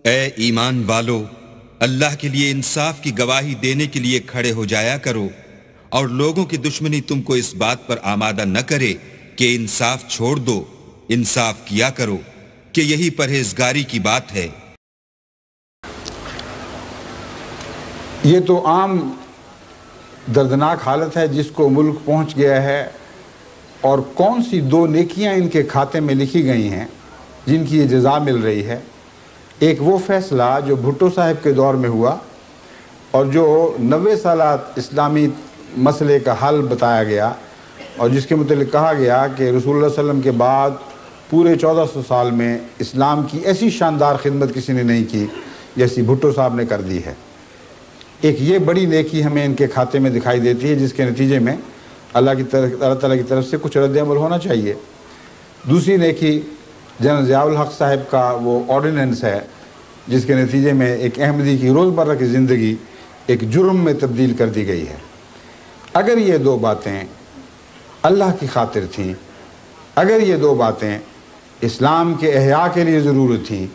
اے ایمان والو، اللہ کے لیے انصاف کی گواہی دینے کے لیے کھڑے ہو جایا کرو، اور لوگوں کی دشمنی تم کو اس بات پر آمادہ نہ کرے کہ انصاف چھوڑ دو، انصاف کیا کرو کہ یہی پرہیزگاری کی بات ہے۔ یہ تو عام دردناک حالت ہے جس کو ملک پہنچ گیا ہے، اور کون سی دو نیکیاں ان کے کھاتے میں لکھی گئی ہیں جن کی یہ جزا مل رہی ہے۔ ایک وہ فیصلہ جو بھٹو صاحب کے دور میں ہوا اور جو 90 سالات اسلامی مسئلے کا حل بتایا گیا، اور جس کے متعلق کہا گیا کہ رسول اللہ صلی اللہ علیہ وسلم کے بعد پورے 1400 سال میں اسلام کی ایسی شاندار خدمت کسی نے نہیں کی جیسی بھٹو صاحب نے کر دی ہے۔ ایک یہ بڑی نیکی ہمیں ان کے کھاتے میں دکھائی دیتی ہے، جس کے نتیجے میں اللہ تعالیٰ کی طرف سے کچھ رد عمل ہونا چاہیے۔ دوسری نیکی جنرل ضیاء الحق صاحب کا وہ آرڈیننس ہے جس کے نتیجے میں ایک احمدی کی روزمرہ کی زندگی ایک جرم میں تبدیل کر دی گئی ہے۔ اگر یہ دو باتیں اللہ کی خاطر تھیں، اگر یہ دو باتیں اسلام کے احیاء کے لیے ضرورت تھیں،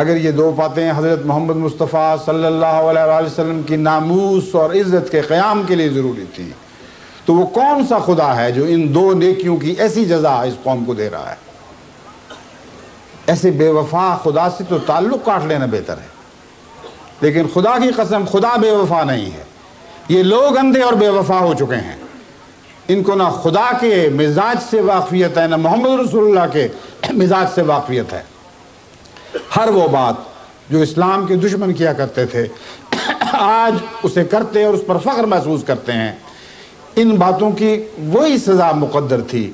اگر یہ دو باتیں حضرت محمد مصطفیٰ صلی اللہ علیہ وآلہ وسلم کی ناموس اور عزت کے قیام کے لیے ضروری تھیں، تو وہ کون سا خدا ہے جو ان دو نیکیوں کی ایسی جزا اس قوم کو دے رہا ہے؟ ایسے بے وفا خدا سے تو تعلق کاٹ لینا بہتر ہے، لیکن خدا کی قسم خدا بے وفا نہیں ہے۔ یہ لوگ اندھے اور بے وفا ہو چکے ہیں، ان کو نہ خدا کے مزاج سے واقفیت ہے، نہ محمد رسول اللہ کے مزاج سے واقفیت ہے۔ ہر وہ بات جو اسلام کے دشمن کیا کرتے تھے آج اسے کرتے اور اس پر فخر محسوس کرتے ہیں۔ ان باتوں کی وہی سزا مقدر تھی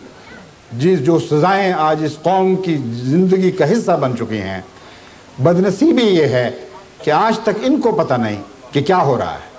جو سزائیں آج اس قوم کی زندگی کا حصہ بن چکی ہیں۔ بدنصیبی یہ ہے کہ آج تک ان کو پتہ نہیں کہ کیا ہو رہا ہے۔